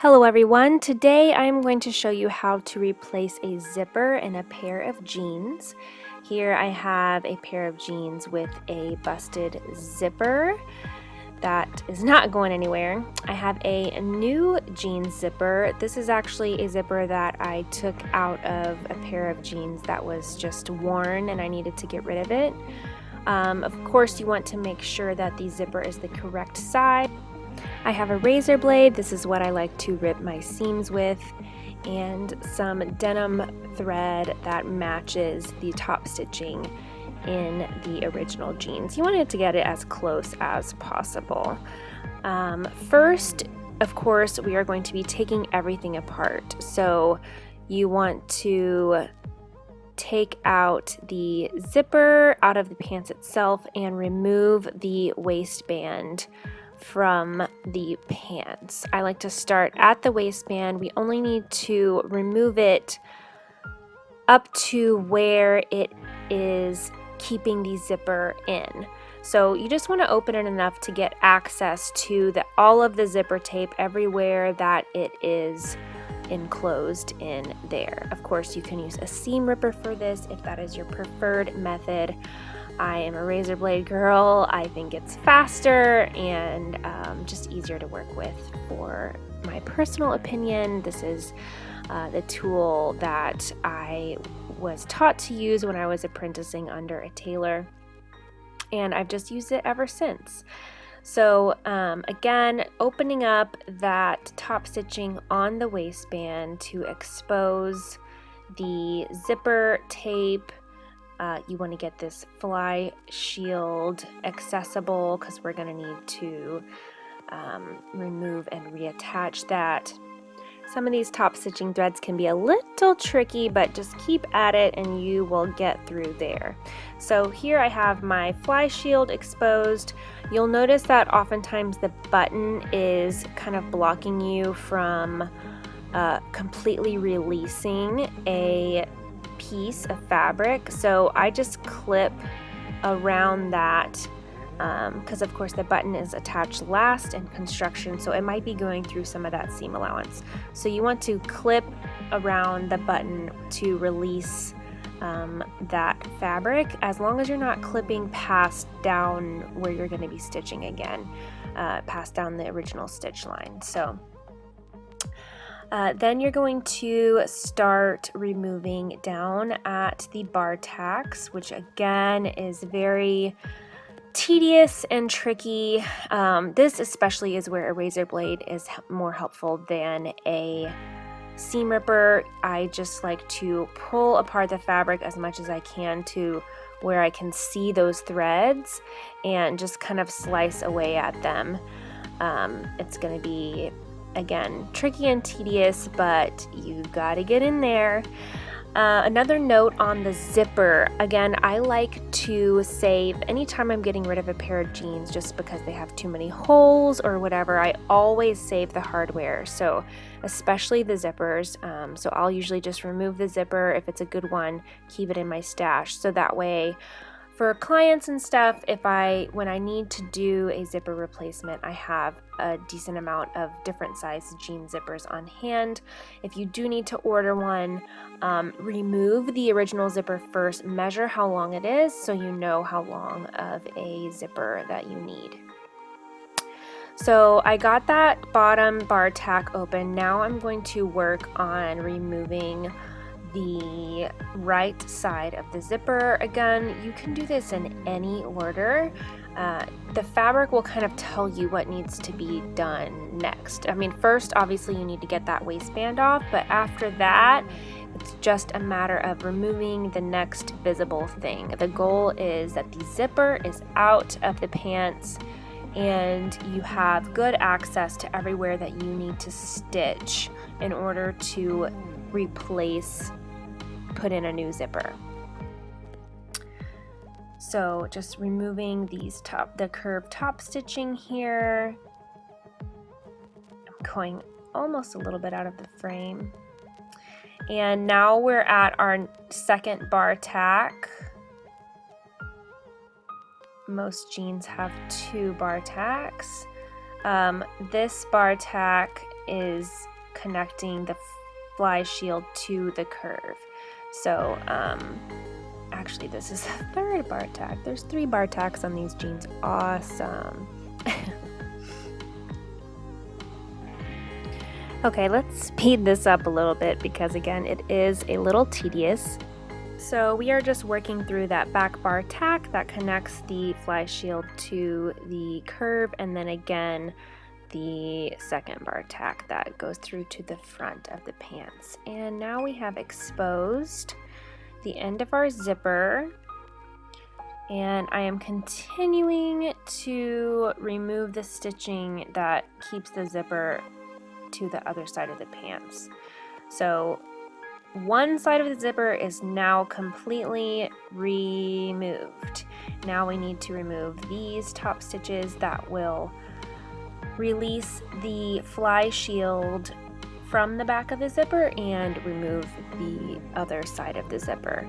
Hello everyone, today I'm going to show you how to replace a zipper in a pair of jeans. Here I have a pair of jeans with a busted zipper that is not going anywhere. I have a new jeans zipper. This is actually a zipper that I took out of a pair of jeans that was just worn and I needed to get rid of it. Of course you want to make sure that the zipper is the correct size. I have a razor blade, this is what I like to rip my seams with, and some denim thread that matches the top stitching in the original jeans. You want to get it as close as possible. First, of course, we are going to be taking everything apart. So you want to take out the zipper out of the pants itself and remove the waistband from the pants. I like to start at the waistband. We only need to remove it up to where it is keeping the zipper in. So you just want to open it enough to get access to all of the zipper tape everywhere that it is enclosed in there. Of course, you can use a seam ripper for this if that is your preferred method. I am a razor blade girl. I think it's faster and just easier to work with. For my personal opinion, this is the tool that I was taught to use when I was apprenticing under a tailor, and I've just used it ever since. So again, opening up that top stitching on the waistband to expose the zipper tape. You want to get this fly shield accessible because we're going to need to remove and reattach that. Some of these top stitching threads can be a little tricky, but just keep at it and you will get through there. So here I have my fly shield exposed. You'll notice that oftentimes the button is kind of blocking you from completely releasing a piece of fabric. So I just clip around that because of course the button is attached last in construction, so it might be going through some of that seam allowance. So you want to clip around the button to release that fabric, as long as you're not clipping past down where you're going to be stitching again, past down the original stitch line. So then you're going to start removing down at the bar tacks, which again is very tedious and tricky. This especially is where a razor blade is more helpful than a seam ripper. I just like to pull apart the fabric as much as I can to where I can see those threads and just kind of slice away at them. It's going to be, again, tricky and tedious, but you gotta get in there. Another note on the zipper, again, I like to save anytime I'm getting rid of a pair of jeans just because they have too many holes or whatever. I always save the hardware, so especially the zippers. So I'll usually just remove the zipper if it's a good one, keep it in my stash, so that way for clients and stuff, when I need to do a zipper replacement, I have a decent amount of different size jean zippers on hand. If you do need to order one, remove the original zipper first, measure how long it is so you know how long of a zipper that you need. So I got that bottom bar tack open. Now I'm going to work on removing the right side of the zipper. Again, you can do this in any order. The fabric will kind of tell you what needs to be done next. I mean, first, obviously, you need to get that waistband off, but after that, it's just a matter of removing the next visible thing. The goal is that the zipper is out of the pants and you have good access to everywhere that you need to stitch in order to put in a new zipper. So just removing the curved top stitching here. I'm going almost a little bit out of the frame. And now we're at our second bar tack. Most jeans have 2 bar tacks. This bar tack is connecting the fly shield to the curve. So actually this is the third bar tack. There's 3 bar tacks on these jeans. Awesome. Okay, let's speed this up a little bit because again it is a little tedious. So we are just working through that back bar tack that connects the fly shield to the curve, and then again the second bar tack that goes through to the front of the pants. And now we have exposed the end of our zipper, and I am continuing to remove the stitching that keeps the zipper to the other side of the pants. So one side of the zipper is now completely removed. Now we need to remove these top stitches that will release the fly shield from the back of the zipper and remove the other side of the zipper.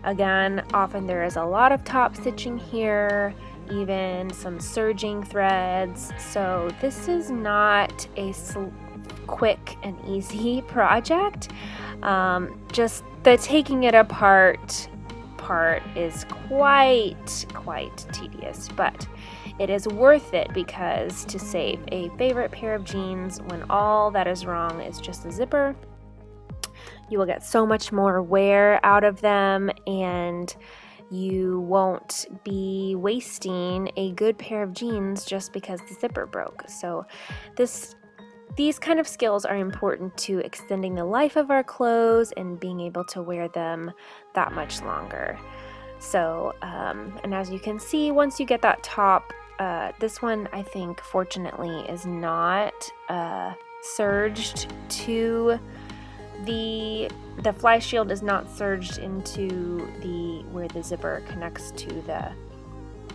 Again, often there is a lot of top stitching here, even some serging threads, so this is not a quick and easy project. Just the taking it apart part is quite tedious, but it is worth it because to save a favorite pair of jeans when all that is wrong is just the zipper, you will get so much more wear out of them, and you won't be wasting a good pair of jeans just because the zipper broke. So these kind of skills are important to extending the life of our clothes and being able to wear them that much longer. So, and as you can see, once you get that top, this one I think fortunately is not serged to the fly shield is not serged into where the zipper connects to the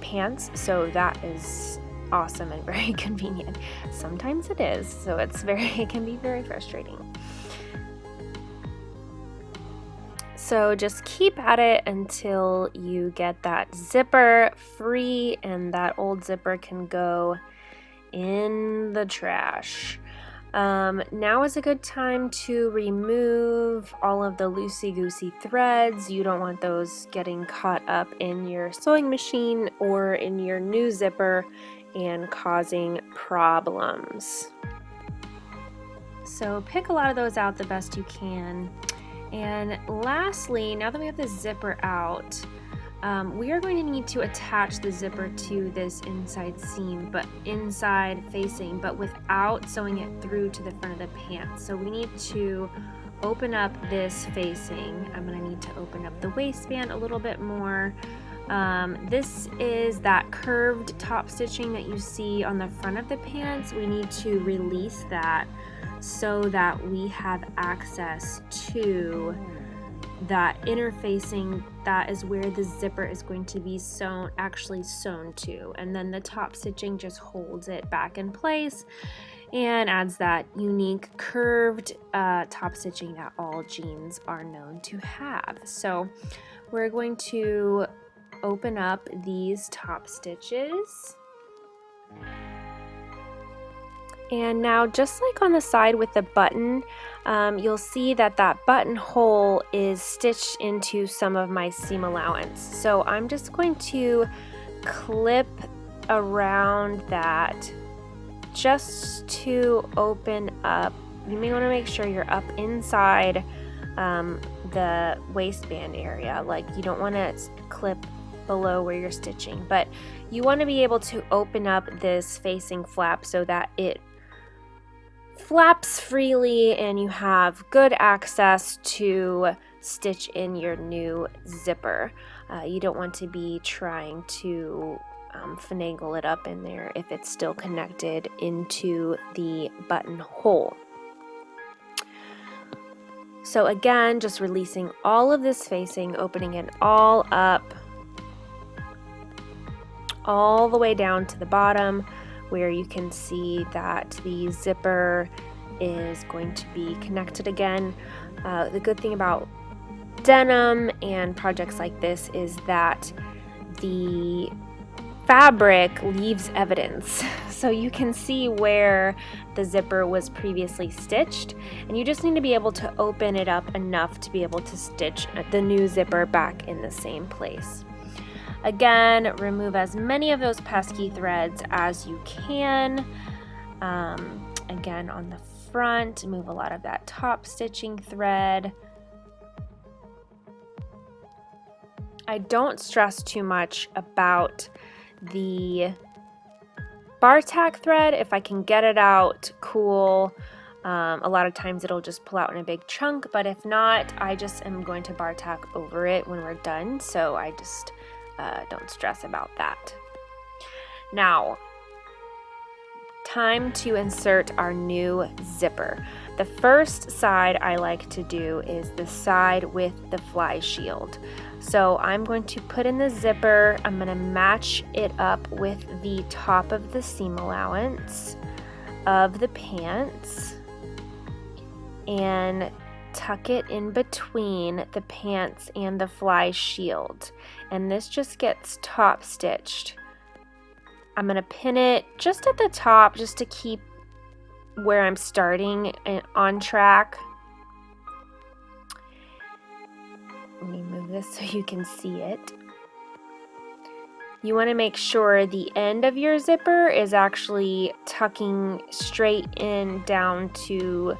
pants, so that is awesome and very convenient. Sometimes it is, so it can be very frustrating. So just keep at it until you get that zipper free and that old zipper can go in the trash. Now is a good time to remove all of the loosey-goosey threads. You don't want those getting caught up in your sewing machine or in your new zipper and causing problems. So pick a lot of those out the best you can. And lastly, now that we have the zipper out, we are going to need to attach the zipper to this inside seam, but inside facing, but without sewing it through to the front of the pants. So we need to open up this facing. I'm going to need to open up the waistband a little bit more. This is that curved top stitching that you see on the front of the pants. We need to release that so that we have access to that interfacing. That is where the zipper is going to be sewn to, and then the top stitching just holds it back in place and adds that unique curved top stitching that all jeans are known to have. So we're going to open up these top stitches. And now, just like on the side with the button, you'll see that that buttonhole is stitched into some of my seam allowance. So I'm just going to clip around that just to open up. You may want to make sure you're up inside the waistband area. Like, you don't want to clip below where you're stitching, but you want to be able to open up this facing flap so that it flaps freely and you have good access to stitch in your new zipper. You don't want to be trying to finagle it up in there if it's still connected into the buttonhole. So again, just releasing all of this facing, opening it all up, all the way down to the bottom, where you can see that the zipper is going to be connected again. The good thing about denim and projects like this is that the fabric leaves evidence. so you can see where the zipper was previously stitched, and you just need to be able to open it up enough to be able to stitch the new zipper back in the same place. Again, remove as many of those pesky threads as you can. Again, on the front, move a lot of that top stitching thread. I don't stress too much about the bar tack thread. If I can get it out, cool. A lot of times it'll just pull out in a big chunk, but if not, I just am going to bar tack over it when we're done, so I just don't stress about that. Now, time to insert our new zipper. The first side I like to do is the side with the fly shield. So I'm going to put in the zipper, I'm going to match it up with the top of the seam allowance of the pants and tuck it in between the pants and the fly shield. And this just gets top stitched. I'm going to pin it just at the top just to keep where I'm starting on track. Let me move this so you can see it. You want to make sure the end of your zipper is actually tucking straight in down to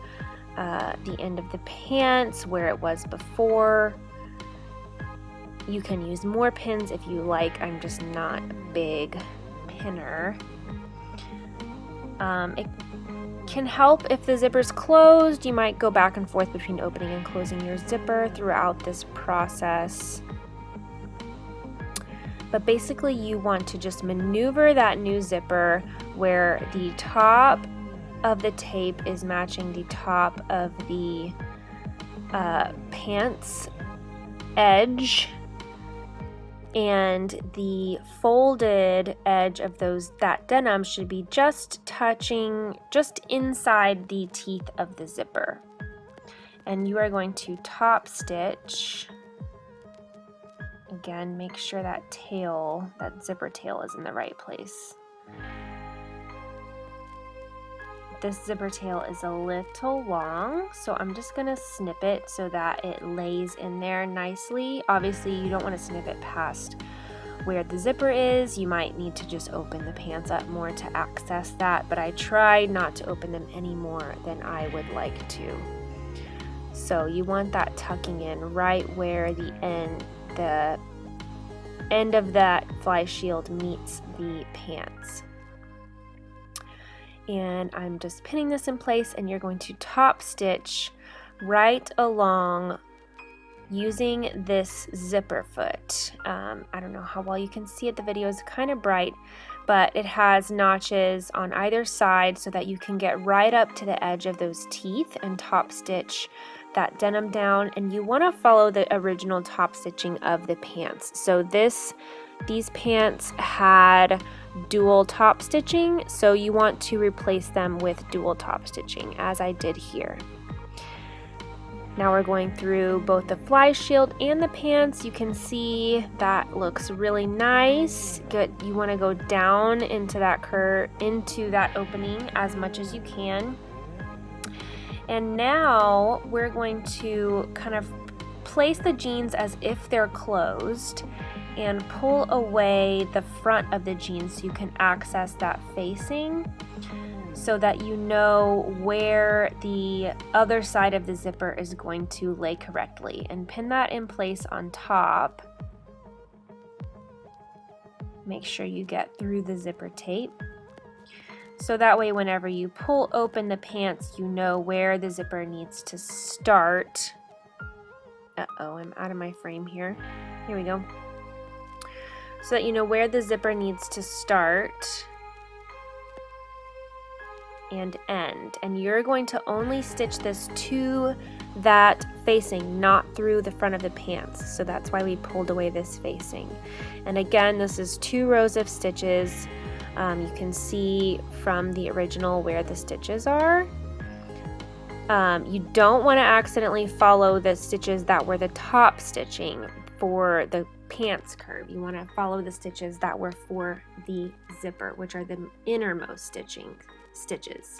the end of the pants where it was before. You can use more pins if you like. I'm just not a big pinner. It can help if the zipper's closed. You might go back and forth between opening and closing your zipper throughout this process. But basically you want to just maneuver that new zipper where the top of the tape is matching the top of the pants edge, and the folded edge of that denim should be just touching just inside the teeth of the zipper. And you are going to top stitch. Again, make sure that zipper tail is in the right place. This zipper tail is a little long, so I'm just going to snip it so that it lays in there nicely. Obviously, you don't want to snip it past where the zipper is. You might need to just open the pants up more to access that, but I tried not to open them any more than I would like to. So you want that tucking in right where the end of that fly shield meets the pants. And I'm just pinning this in place, and you're going to top stitch right along using this zipper foot. I don't know how well you can see it. The video is kind of bright, but it has notches on either side so that you can get right up to the edge of those teeth and top stitch that denim down. And you want to follow the original top stitching of the pants. So these pants had dual top stitching, so you want to replace them with dual top stitching, as I did here. Now we're going through both the fly shield and the pants. You can see that looks really nice. Good. You want to go down into that into that opening as much as you can. And now we're going to kind of place the jeans as if they're closed and pull away the front of the jeans so you can access that facing, so that you know where the other side of the zipper is going to lay correctly, and pin that in place on top. Make sure you get through the zipper tape, so that way whenever you pull open the pants, you know where the zipper needs to start. Uh-oh, I'm out of my frame here. Here we go. So that you know where the zipper needs to start and end. And you're going to only stitch this to that facing, not through the front of the pants. So that's why we pulled away this facing. And again, this is 2 rows of stitches. You can see from the original where the stitches are. You don't want to accidentally follow the stitches that were the top stitching for the pants curve. You want to follow the stitches that were for the zipper, which are the innermost stitches.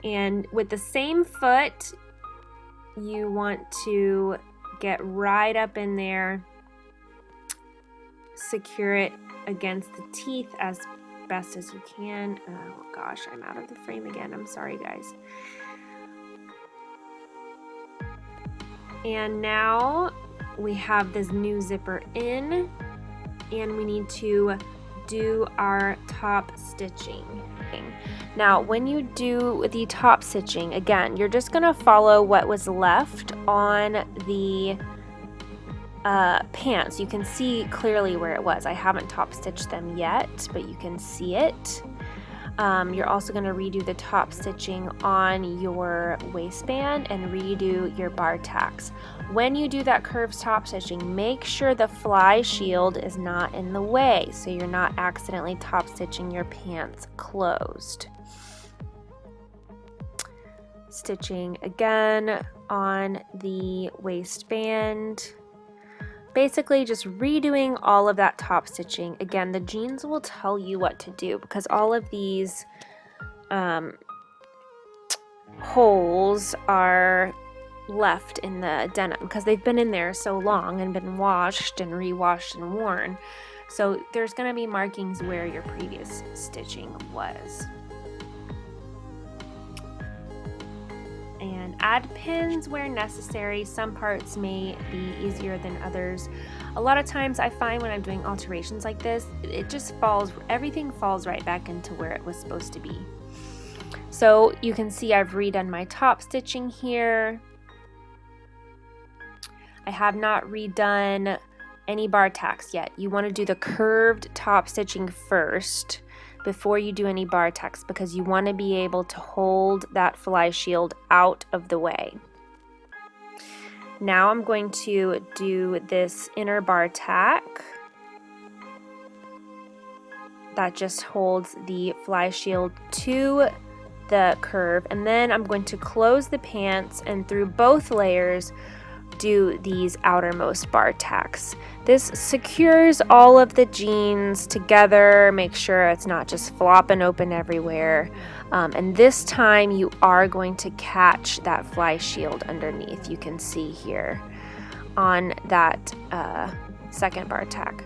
And with the same foot, you want to get right up in there, secure it against the teeth as best as you can. Oh gosh, I'm out of the frame again. I'm sorry, guys. And now we have this new zipper in, and we need to do our top stitching. Now, when you do the top stitching, again, you're just gonna follow what was left on the pants. You can see clearly where it was. I haven't top stitched them yet, but you can see it. You're also going to redo the top stitching on your waistband and redo your bar tacks. When you do that curved top stitching, make sure the fly shield is not in the way so you're not accidentally top stitching your pants closed. Stitching again on the waistband. Basically just redoing all of that top stitching. Again, the jeans will tell you what to do because all of these holes are left in the denim because they've been in there so long and been washed and rewashed and worn. So there's going to be markings where your previous stitching was. And add pins where necessary. Some parts may be easier than others. A lot of times I find when I'm doing alterations like this, it just everything falls right back into where it was supposed to be. So you can see I've redone my top stitching here. I have not redone any bar tacks yet. You want to do the curved top stitching first before you do any bar tacks because you want to be able to hold that fly shield out of the way. Now I'm going to do this inner bar tack that just holds the fly shield to the curve, and then I'm going to close the pants and through both layers do these outermost bar tacks. This secures all of the jeans together, make sure it's not just flopping open everywhere. And this time you are going to catch that fly shield underneath. You can see here on that second bar tack.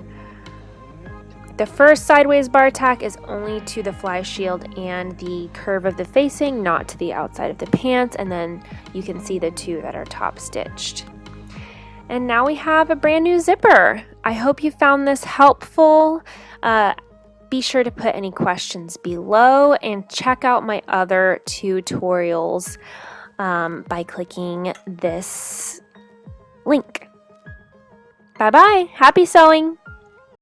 The first sideways bar tack is only to the fly shield and the curve of the facing, not to the outside of the pants, and then you can see the two that are top stitched. And now we have a brand new zipper. I hope you found this helpful. Be sure to put any questions below and check out my other tutorials by clicking this link. Bye-bye. Happy sewing!